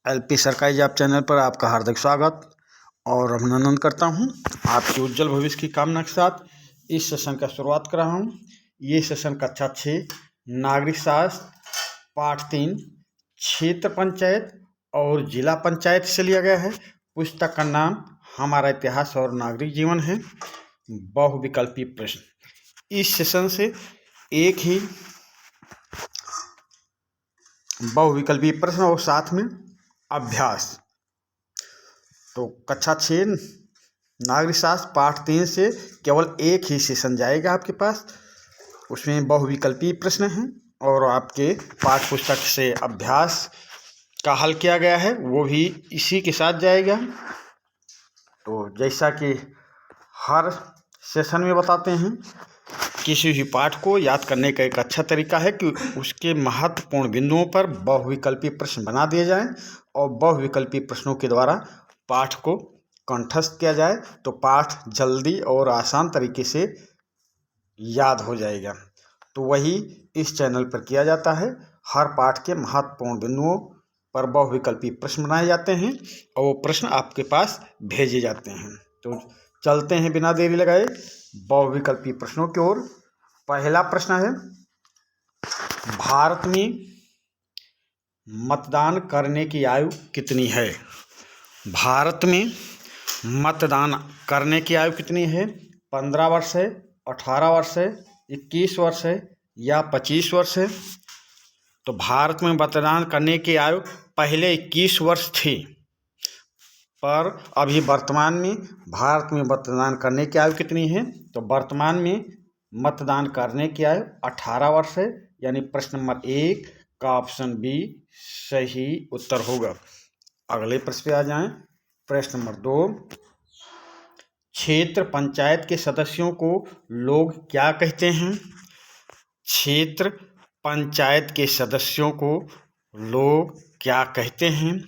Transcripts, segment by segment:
LP सरकारी job channel पर आपका हार्दिक स्वागत और अभिनंदन करता हूं। आपके उज्जवल भविष्य की कामना के साथ इस सेशन का शुरुआत कर रहा हूं। ये सेशन कक्षा 6 नागरिक शास्त्र पाठ 3 क्षेत्र पंचायत और जिला पंचायत से लिया गया है। पुस्तक का नाम हमारा इतिहास और नागरिक जीवन है। बहुविकल्पी प्रश्न। इस सेशन से एक ही बहुविकल्पी प्रश्न और साथ में अभ्यास। तो कक्षा 6 नागरिक शास्त्र पाठ 3 से केवल एक ही सेशन जाएगा आपके पास। उसमें बहुविकल्पी प्रश्न हैं और आपके पाठ पुस्तक से अभ्यास का हल किया गया है, वो भी इसी के साथ जाएगा। तो जैसा कि हर सेशन में बताते हैं, किसी भी पाठ को याद करने का एक अच्छा तरीका है कि उसके महत्वपूर्ण बिंदुओं पर बहुविकल्पी प्रश्न बना दिए जाएं और बहुविकल्पी प्रश्नों के द्वारा पाठ को कंठस्थ किया जाए, तो पाठ जल्दी और आसान तरीके से याद हो जाएगा। तो वही इस चैनल पर किया जाता है। हर पाठ के महत्वपूर्ण बिंदुओं पर बहुविकल्पी प्रश्न बनाए जाते हैं और वो प्रश्न आपके पास भेजे जाते हैं। तो चलते हैं बिना देरी लगाए बहुविकल्पी प्रश्नों की ओर। पहला प्रश्न है, भारत में मतदान करने की आयु कितनी है? भारत में मतदान करने की आयु कितनी है? 15 वर्ष है, 18 वर्ष है, 21 वर्ष है या 25 वर्ष है? तो भारत में मतदान करने की आयु पहले 21 वर्ष थी, पर अभी वर्तमान में भारत में मतदान करने की आयु कितनी है? तो वर्तमान में मतदान करने की आयु 18 वर्ष है, यानी प्रश्न नंबर 1 का ऑप्शन बी सही उत्तर होगा। अगले प्रश्न पे आ जाएं। प्रश्न नंबर 2, क्षेत्र पंचायत के सदस्यों को लोग क्या कहते हैं? क्षेत्र पंचायत के सदस्यों को लोग क्या कहते हैं?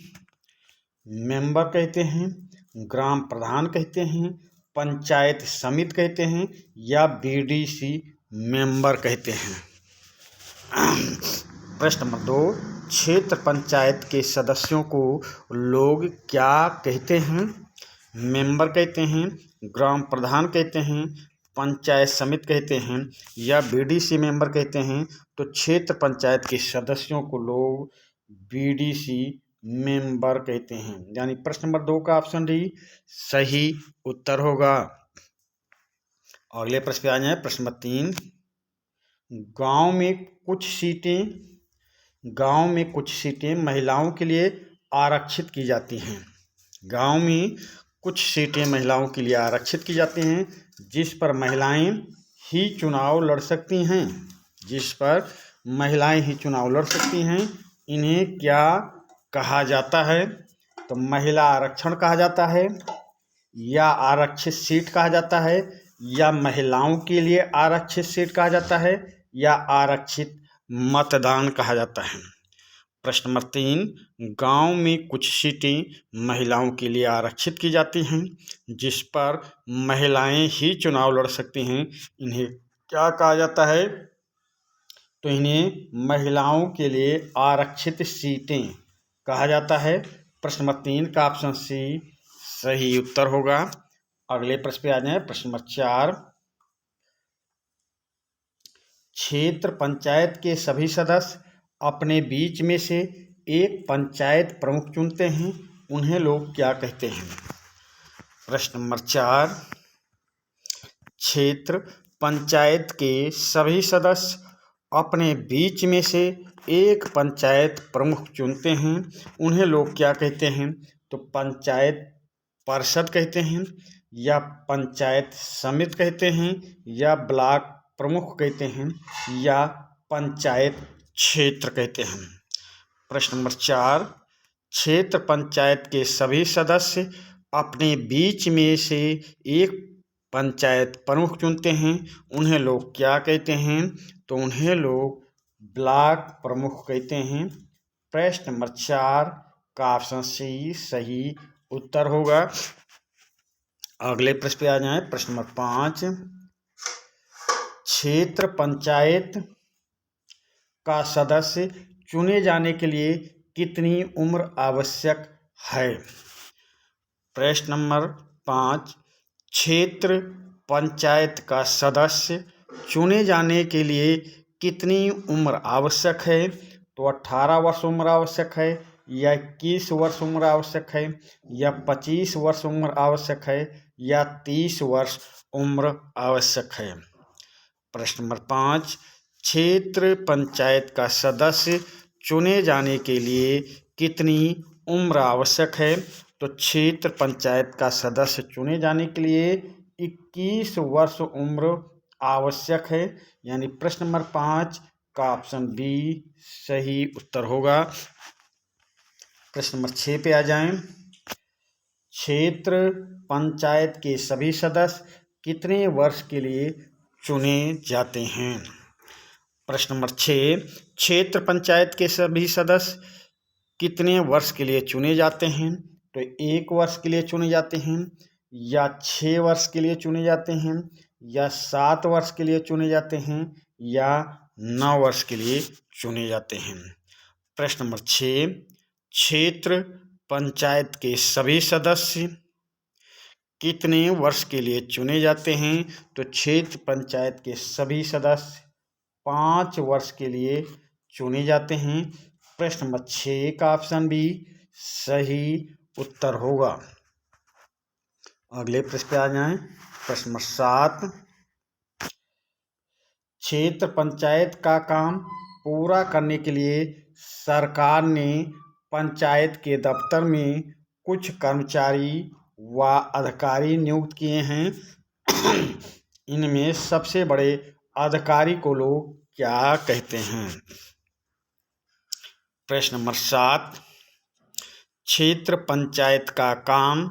मेंबर कहते हैं, ग्राम प्रधान कहते हैं, पंचायत समिति कहते हैं या बीडीसी मेंबर कहते हैं? प्रश्न नंबर 2, क्षेत्र पंचायत के सदस्यों को लोग क्या कहते हैं? मेंबर कहते हैं, ग्राम प्रधान कहते हैं, पंचायत समिति कहते हैं या बीडीसी मेंबर कहते हैं? तो क्षेत्र पंचायत के सदस्यों को लोग बीडीसी मेंबर कहते हैं, यानी प्रश्न नंबर 2 का ऑप्शन डी सही उत्तर होगा। अगले प्रश्न पे आ जाए। प्रश्न नंबर 3, गांव में कुछ सीटें महिलाओं के लिए आरक्षित की जाती हैं। गांव में कुछ सीटें महिलाओं के लिए आरक्षित की जाती हैं, जिस पर महिलाएं ही चुनाव लड़ सकती हैं। जिस पर महिलाएं ही चुनाव लड़ सकती हैं, इन्हें क्या कहा जाता है? तो महिला आरक्षण कहा जाता है, या आरक्षित सीट कहा जाता है, या महिलाओं के लिए आरक्षित सीट कहा जाता है, या आरक्षित मतदान कहा जाता है? प्रश्न नंबर 3, गांव में कुछ सीटें महिलाओं के लिए आरक्षित की जाती हैं, जिस पर महिलाएं ही चुनाव लड़ सकती हैं, इन्हें क्या कहा जाता है? तो इन्हें महिलाओं के लिए आरक्षित सीटें कहा जाता है। प्रश्न नंबर 3 का ऑप्शन सी सही उत्तर होगा। अगले प्रश्न पे आ जाए। प्रश्न नंबर 4, क्षेत्र पंचायत के सभी सदस्य अपने बीच में से एक पंचायत प्रमुख चुनते हैं, उन्हें लोग क्या कहते हैं? प्रश्न नंबर 4, क्षेत्र पंचायत के सभी सदस्य अपने बीच में से एक पंचायत प्रमुख चुनते हैं, उन्हें लोग क्या कहते हैं? तो पंचायत परिषद कहते हैं, या पंचायत समिति कहते हैं, या ब्लॉक प्रमुख कहते हैं, या पंचायत क्षेत्र कहते हैं? प्रश्न नंबर 4, क्षेत्र पंचायत के सभी सदस्य अपने बीच में से एक पंचायत प्रमुख चुनते हैं, उन्हें लोग क्या कहते हैं? तो उन्हें लोग ब्लॉक प्रमुख कहते हैं। प्रश्न नंबर 4 का ऑप्शन सी सही उत्तर होगा। अगले प्रश्न पे आ जाए। प्रश्न नंबर 5, क्षेत्र पंचायत का सदस्य चुने जाने के लिए कितनी उम्र आवश्यक है? प्रश्न नंबर 5, क्षेत्र पंचायत का सदस्य चुने जाने के लिए कितनी उम्र आवश्यक है? तो 18 वर्ष उम्र आवश्यक है, या 21 वर्ष उम्र आवश्यक है, या 25 वर्ष उम्र आवश्यक है, या 30 वर्ष उम्र आवश्यक है? प्रश्न नंबर 5, क्षेत्र पंचायत का सदस्य चुने जाने के लिए कितनी उम्र आवश्यक है? तो क्षेत्र पंचायत का सदस्य चुने जाने के लिए 21 वर्ष उम्र आवश्यक है, यानी प्रश्न नंबर 5 का ऑप्शन बी सही उत्तर होगा। प्रश्न नंबर 6 पे आ जाएं। क्षेत्र पंचायत के सभी सदस्य कितने वर्ष के लिए चुने जाते हैं? प्रश्न नंबर 6, क्षेत्र पंचायत के सभी सदस्य कितने वर्ष के लिए चुने जाते हैं? तो 1 वर्ष के लिए चुने जाते हैं, या 6 वर्ष के लिए चुने जाते हैं, या 7 वर्ष के लिए चुने जाते हैं, या 9 वर्ष के लिए चुने जाते हैं? प्रश्न नंबर 6, क्षेत्र पंचायत के सभी सदस्य कितने वर्ष के लिए चुने जाते हैं? तो क्षेत्र पंचायत के सभी सदस्य 5 वर्ष के लिए चुने जाते हैं। प्रश्न नंबर 6 का ऑप्शन बी सही उत्तर होगा। अगले प्रश्न पे आ जाएं। प्रश्न नंबर 7, क्षेत्र पंचायत का काम पूरा करने के लिए सरकार ने पंचायत के दफ्तर में कुछ कर्मचारी व अधिकारी नियुक्त किए हैं। इनमें सबसे बड़े अधिकारी को लोग क्या कहते हैं? प्रश्न नंबर 7, क्षेत्र पंचायत का काम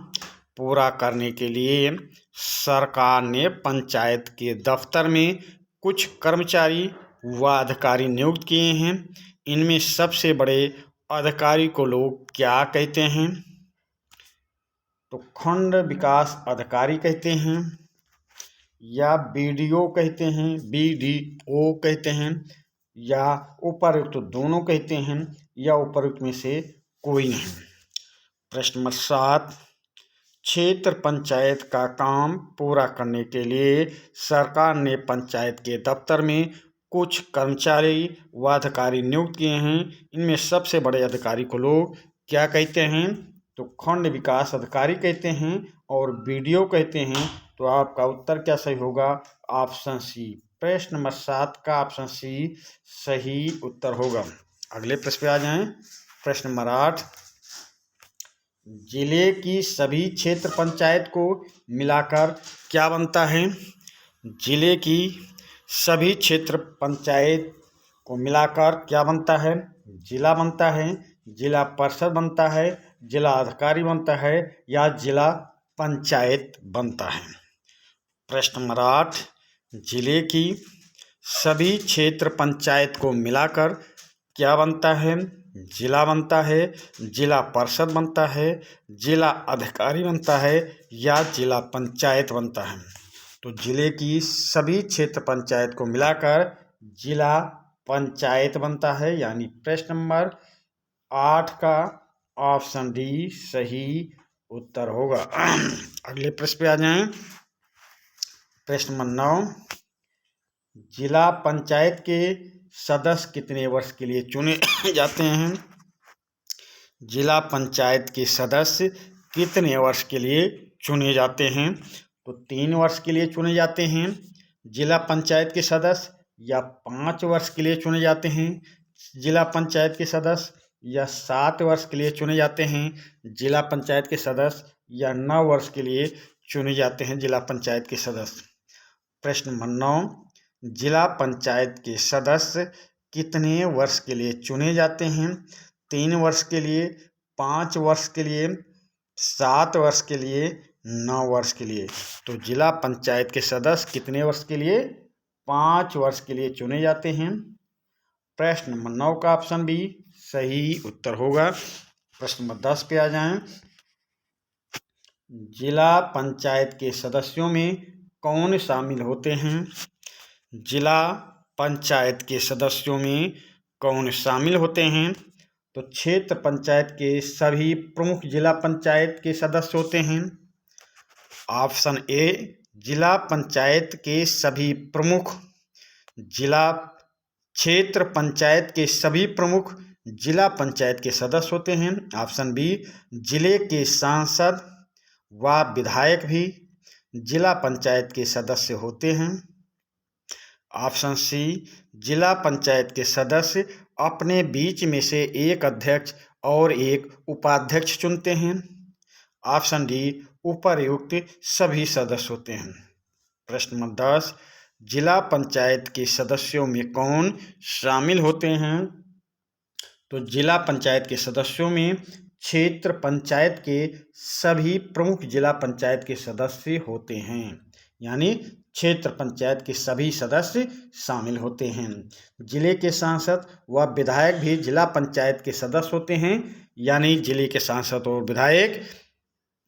पूरा करने के लिए सरकार ने पंचायत के दफ्तर में कुछ कर्मचारी व अधिकारी नियुक्त किए हैं। इनमें सबसे बड़े अधिकारी को लोग क्या कहते हैं? तो खंड विकास अधिकारी कहते हैं, या बीडीओ कहते हैं, बीडीओ कहते हैं, या उपरोक्त दोनों कहते हैं, या उपरोक्त में से कोई नहीं? प्रश्न नंबर 7, क्षेत्र पंचायत का काम पूरा करने के लिए सरकार ने पंचायत के दफ्तर में कुछ कर्मचारी व अधिकारी नियुक्त किए हैं। इनमें सबसे बड़े अधिकारी को लोग क्या कहते हैं? तो खंड विकास अधिकारी कहते हैं और बीडीओ कहते हैं। तो आपका उत्तर क्या सही होगा? Option C. प्रश्न नंबर 7 का ऑप्शन सी सही उत्तर होगा। अगले प्रश्न पे आ जाएं। प्रश्न नंबर 8, जिले की सभी क्षेत्र पंचायत को मिलाकर क्या बनता है? जिले की सभी क्षेत्र पंचायत को मिलाकर क्या बनता है? जिला बनता है, जिला परिषद बनता है, जिला अधिकारी बनता है, या जिला पंचायत बनता है? प्रश्न नंबर 8, जिले की सभी क्षेत्र पंचायत को मिलाकर क्या बनता है? जिला बनता है, जिला परिषद बनता है, जिला अधिकारी बनता है, या जिला पंचायत बनता है? तो जिले की सभी क्षेत्र पंचायत को मिलाकर जिला पंचायत बनता है, यानी प्रश्न नंबर 8 का ऑप्शन डी सही उत्तर होगा। अगले प्रश्न पे आ जाएं। प्रश्न नंबर 9, जिला पंचायत के सदस्य कितने वर्ष के लिए चुने जाते हैं? जिला पंचायत के सदस्य कितने वर्ष के लिए चुने जाते हैं? तो 3 वर्ष के लिए चुने जाते हैं जिला पंचायत के सदस्य, या 5 वर्ष के लिए चुने जाते हैं जिला पंचायत के सदस्य, या 7 वर्ष के लिए चुने जाते हैं जिला पंचायत के सदस्य, या 9 वर्ष के लिए चुने जाते हैं जिला पंचायत के सदस्य? प्रश्न नंबर 9, जिला पंचायत के सदस्य कितने वर्ष के लिए चुने जाते हैं? 3 वर्ष के लिए, 5 वर्ष के लिए, 7 वर्ष के लिए, 9 वर्ष के लिए? तो जिला पंचायत के सदस्य कितने वर्ष के लिए? 5 वर्ष के लिए चुने जाते हैं। प्रश्न नंबर 9 का ऑप्शन बी सही उत्तर होगा। प्रश्न नंबर 10 पे आ जाएं। जिला पंचायत के सदस्यों में कौन शामिल होते हैं? जिला पंचायत के सदस्यों में कौन शामिल होते हैं? तो क्षेत्र पंचायत के सभी प्रमुख जिला पंचायत के सदस्य होते हैं। ऑप्शन ए, जिला पंचायत के सभी प्रमुख जिला क्षेत्र पंचायत के सभी प्रमुख जिला पंचायत के सदस्य होते हैं। ऑप्शन बी, जिले के सांसद व विधायक भी जिला पंचायत के सदस्य होते हैं। ऑप्शन सी, जिला पंचायत के सदस्य अपने बीच में से एक अध्यक्ष और एक उपाध्यक्ष चुनते हैं। ऑप्शन डी, उपर्युक्त सभी सदस्य होते हैं। प्रश्न नंबर 10, जिला पंचायत के सदस्यों में कौन शामिल होते हैं? तो जिला पंचायत के सदस्यों में क्षेत्र पंचायत के सभी प्रमुख जिला पंचायत के सदस्य होते हैं, यानी क्षेत्र पंचायत के सभी सदस्य शामिल होते हैं। जिले के सांसद व विधायक भी जिला पंचायत के सदस्य होते हैं, यानी जिले के सांसद और विधायक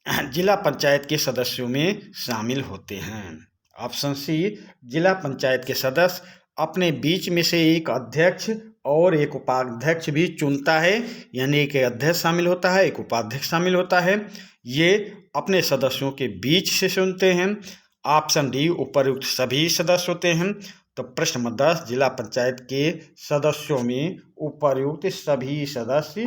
जिला पंचायत के सदस्यों में शामिल होते हैं। ऑप्शन सी, जिला पंचायत के सदस्य अपने बीच में से एक अध्यक्ष और एक उपाध्यक्ष भी चुनता है, यानी एक अध्यक्ष शामिल होता है, एक उपाध्यक्ष शामिल होता है। ये अपने सदस्यों के बीच से चुनते हैं। ऑप्शन डी, उपर्युक्त सभी सदस्य होते हैं। तो प्रश्न नंबर 10, जिला पंचायत के सदस्यों में उपर्युक्त सभी सदस्य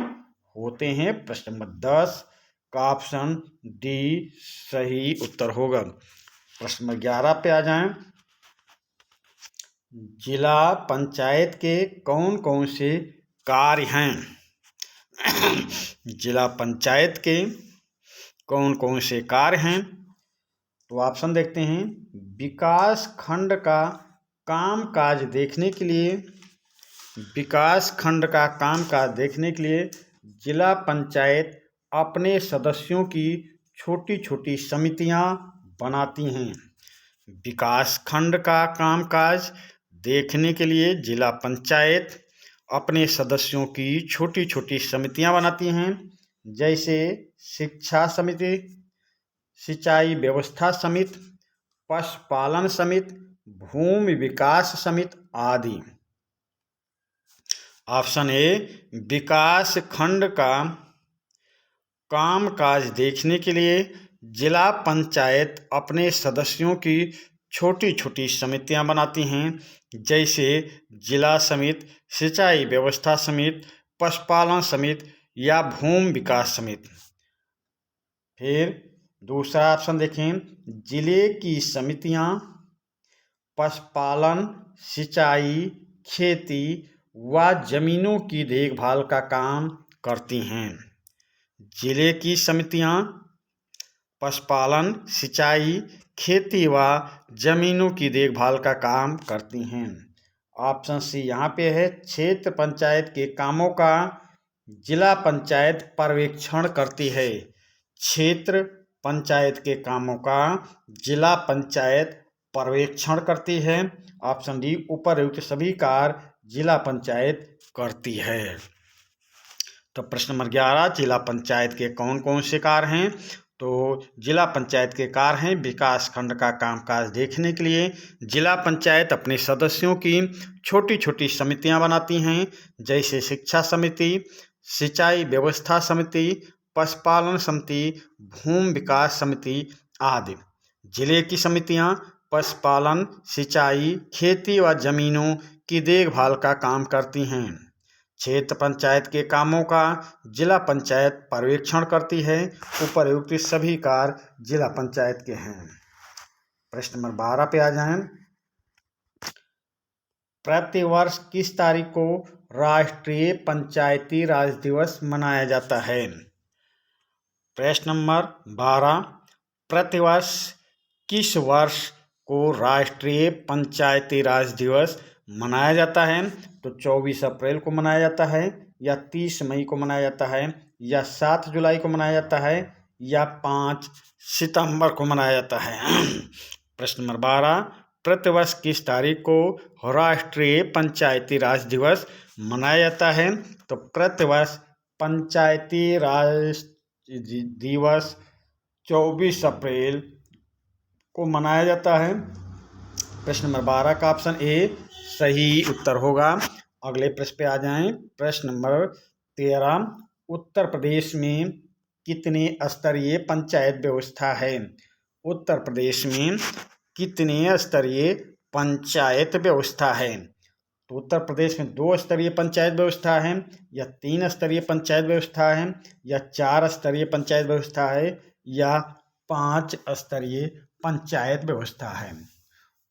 होते हैं। प्रश्न नंबर 10 का ऑप्शन डी सही उत्तर होगा। प्रश्न नंबर 11 पे आ जाएं। जिला पंचायत के कौन कौन से कार्य हैं? जिला पंचायत के कौन कौन से कार्य हैं? तो ऑप्शन देखते हैं। विकास खंड का कामकाज देखने के लिए, विकास खंड का कामकाज देखने के लिए जिला पंचायत अपने सदस्यों की छोटी छोटी समितियां बनाती हैं। विकास खंड का कामकाज देखने के लिए जिला पंचायत अपने सदस्यों की छोटी छोटी समितियां बनाती हैं, जैसे शिक्षा समिति, सिंचाई व्यवस्था समिति, पशुपालन समिति, भूमि विकास समिति आदि। ऑप्शन ए, विकास खंड का कामकाज देखने के लिए जिला पंचायत अपने सदस्यों की छोटी छोटी समितियां बनाती हैं, जैसे जिला समिति, सिंचाई व्यवस्था समिति, पशुपालन समिति या भूमि विकास समिति। फिर दूसरा ऑप्शन देखें। जिले की समितियां पशुपालन, सिंचाई, खेती व जमीनों की देखभाल का काम करती हैं। जिले की समितियां पशुपालन, सिंचाई, खेती व जमीनों की देखभाल का काम करती हैं। ऑप्शन सी यहाँ पे है। क्षेत्र पंचायत के कामों का जिला पंचायत पर्यवेक्षण करती है। क्षेत्र पंचायत के कामों का जिला पंचायत पर्यवेक्षण करती है। ऑप्शन डी, उपर्युक्त सभी कार्य जिला पंचायत करती है। तो प्रश्न नंबर 11, जिला पंचायत के कौन कौन से कार्य हैं? तो जिला पंचायत के कार्य हैं। विकास खंड का कामकाज देखने के लिए जिला पंचायत अपने सदस्यों की छोटी छोटी समितियां बनाती हैं, जैसे शिक्षा समिति, सिंचाई व्यवस्था समिति, पशुपालन समिति, भूमि विकास समिति आदि। जिले की समितियां पशुपालन, सिंचाई, खेती व जमीनों की देखभाल का काम करती हैं। क्षेत्र पंचायत के कामों का जिला पंचायत पर्यवेक्षण करती है। उपर्युक्त सभी कार्य जिला पंचायत के हैं। प्रश्न नंबर 12 पे आ जाएं। प्रतिवर्ष किस तारीख को राष्ट्रीय पंचायती राज दिवस मनाया जाता है? प्रश्न नंबर 12, प्रतिवर्ष किस वर्ष को राष्ट्रीय पंचायती राज दिवस मनाया जाता है? तो 24 अप्रैल को मनाया जाता है, या 30 मई को मनाया जाता है, या 7 जुलाई को मनाया जाता है, या 5 सितंबर को मनाया जाता है। प्रश्न नंबर 12, प्रतिवर्ष किस तारीख को राष्ट्रीय पंचायती राज दिवस मनाया जाता है? तो प्रतिवर्ष पंचायती राज दिवस 24 अप्रैल को मनाया जाता है। प्रश्न नंबर 12 का ऑप्शन ए सही उत्तर होगा। अगले प्रश्न पे आ जाएं। प्रश्न नंबर 13 उत्तर प्रदेश में कितने स्तरीय पंचायत व्यवस्था है? उत्तर प्रदेश में कितने स्तरीय पंचायत व्यवस्था है? तो उत्तर प्रदेश में 2 स्तरीय पंचायत व्यवस्था है, या 3 स्तरीय पंचायत व्यवस्था है, या 4 स्तरीय पंचायत व्यवस्था है, या 5 स्तरीय पंचायत व्यवस्था है।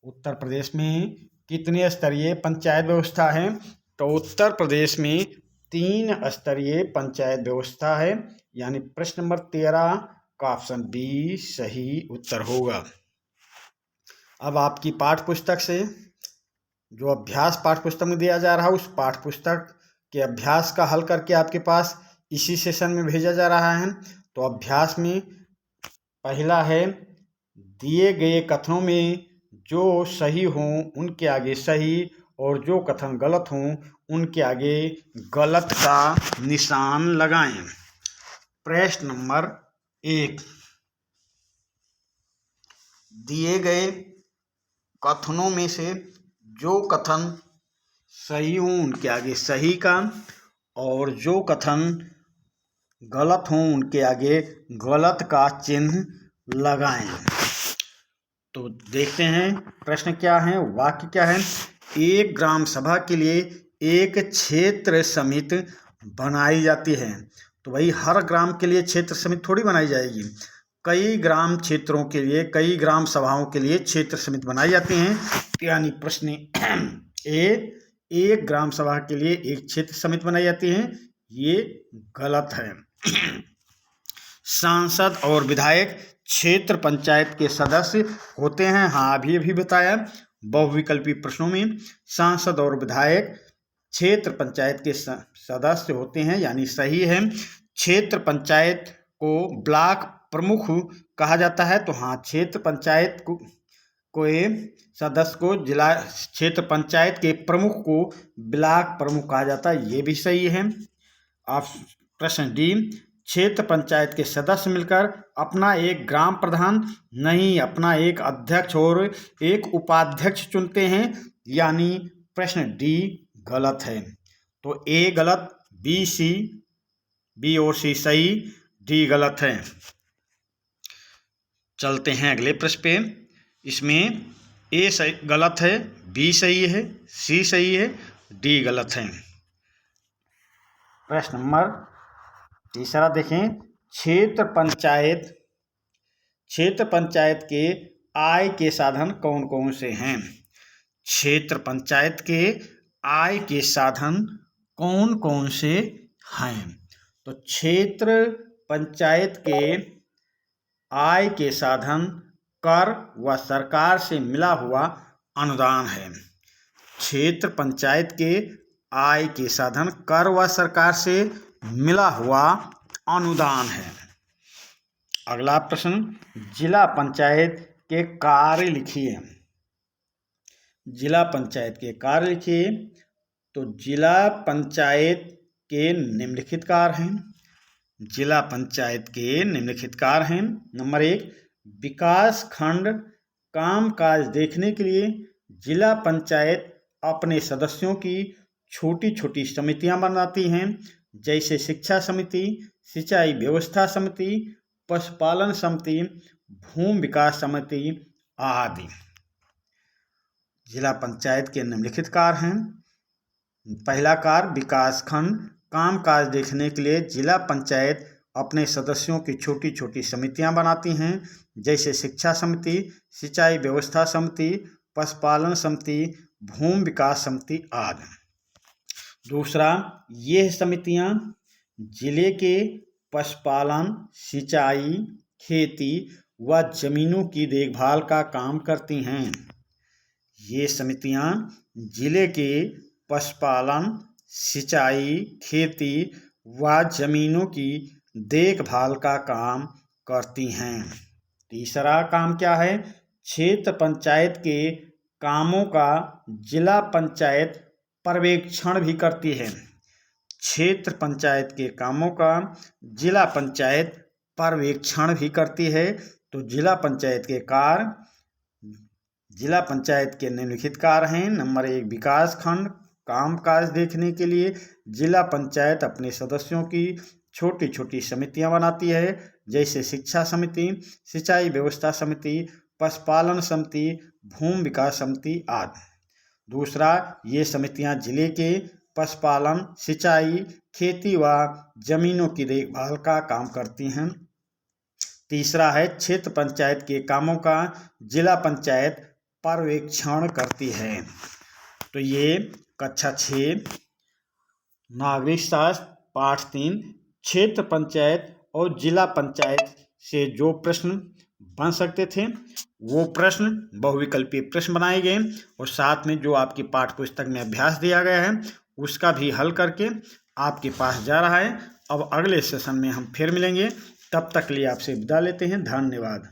उत्तर प्रदेश में कितने स्तरीय पंचायत व्यवस्था है? तो उत्तर प्रदेश में 3 स्तरीय पंचायत व्यवस्था है, यानी प्रश्न नंबर 13 का ऑप्शन बी सही उत्तर होगा। अब आपकी पाठ्य पुस्तक से जो अभ्यास पाठ्य पुस्तक में दिया जा रहा है, उस पाठ्य पुस्तक के अभ्यास का हल करके आपके पास इसी सेशन में भेजा जा रहा है। तो अभ्यास में पहला है, दिए गए कथनों में जो सही हों उनके आगे सही और जो कथन गलत हों उनके आगे गलत का निशान लगाएं। प्रश्न नंबर 1, दिए गए कथनों में से जो कथन सही हों उनके आगे सही का और जो कथन गलत हों उनके आगे गलत का चिन्ह लगाएं। तो देखते हैं प्रश्न क्या है, वाक्य क्या है। एक ग्राम सभा के लिए एक क्षेत्र समिति बनाई जाती है। तो भाई हर ग्राम के लिए क्षेत्र समिति थोड़ी बनाई जाएगी, कई ग्राम क्षेत्रों के लिए, कई ग्राम सभाओं के लिए क्षेत्र समिति बनाई जाती हैं। यानी प्रश्न ए, एक ग्राम सभा के लिए एक क्षेत्र समिति बनाई जाती है, ये गलत है। सांसद और विधायक क्षेत्र पंचायत के सदस्य होते हैं। हाँ, अभी बताया बहुविकल्पी प्रश्नों में सांसद और विधायक क्षेत्र पंचायत के सदस्य होते हैं, यानी सही है। क्षेत्र पंचायत को ब्लॉक प्रमुख कहा जाता है। तो हाँ, क्षेत्र पंचायत को सदस्य को जिला क्षेत्र पंचायत के प्रमुख को ब्लॉक प्रमुख कहा जाता है, ये भी सही है। आप प्रश्न डी, क्षेत्र पंचायत के सदस्य मिलकर अपना एक ग्राम प्रधान नहीं, अपना एक अध्यक्ष और एक उपाध्यक्ष चुनते हैं, यानी प्रश्न डी गलत है। तो ए गलत, बी और सी सही, डी गलत है। चलते हैं अगले प्रश्न पे। इसमें ए सही गलत है, बी सही है, सी सही है, डी गलत है। प्रश्न नंबर तीसरा देखें, क्षेत्र पंचायत के आय के साधन कौन कौन से हैं? क्षेत्र पंचायत के आय के साधन कौन कौन से हैं? तो क्षेत्र पंचायत के आय के साधन कर व सरकार से मिला हुआ अनुदान है। क्षेत्र पंचायत के आय के साधन कर व सरकार से मिला हुआ अनुदान है। अगला प्रश्न, जिला पंचायत के कार्य लिखिए। जिला पंचायत के कार्य लिखिए। तो जिला पंचायत के निम्नलिखित कार्य हैं। जिला पंचायत के निम्नलिखित कार्य हैं। नंबर 1, विकास खंड कामकाज देखने के लिए जिला पंचायत अपने सदस्यों की छोटी छोटी समितियां बनाती हैं, जैसे शिक्षा समिति, सिंचाई व्यवस्था समिति, पशुपालन समिति, भूमि विकास समिति आदि। जिला पंचायत के निम्नलिखित कार्य हैं। पहला कार्य, विकास खंड कामकाज देखने के लिए जिला पंचायत अपने सदस्यों की छोटी छोटी समितियां बनाती हैं, जैसे शिक्षा समिति, सिंचाई व्यवस्था समिति, पशुपालन समिति, भूमि विकास समिति आदि। दूसरा, ये समितियां जिले के पशुपालन, सिंचाई, खेती व जमीनों की देखभाल का काम करती हैं। ये समितियां जिले के पशुपालन, सिंचाई, खेती व जमीनों की देखभाल का काम करती हैं। तीसरा काम क्या है? क्षेत्र पंचायत के कामों का जिला पंचायत पर्यवेक्षण भी करती है। क्षेत्र पंचायत के कामों का जिला पंचायत पर्यवेक्षण भी करती है। तो जिला पंचायत के कार्य, जिला पंचायत के निम्नलिखित कार्य हैं। नंबर 1, विकास खंड कामकाज देखने के लिए जिला पंचायत अपने सदस्यों की छोटी छोटी समितियां बनाती है, जैसे शिक्षा समिति, सिंचाई व्यवस्था समिति, पशुपालन समिति, भूमि विकास समिति आदि। दूसरा, ये समितियां जिले के पशुपालन, सिंचाई, खेती व जमीनों की देखभाल का काम करती हैं। तीसरा है, क्षेत्र पंचायत के कामों का जिला पंचायत पर्यवेक्षण करती है। तो ये कक्षा 6 नागरिक शास्त्र पाठ 3 क्षेत्र पंचायत और जिला पंचायत से जो प्रश्न बन सकते थे वो प्रश्न बहुविकल्पीय प्रश्न बनाए गए, और साथ में जो आपकी पाठ्य पुस्तक में अभ्यास दिया गया है उसका भी हल करके आपके पास जा रहा है। अब अगले सेशन में हम फिर मिलेंगे, तब तक के लिए आपसे विदा लेते हैं। धन्यवाद।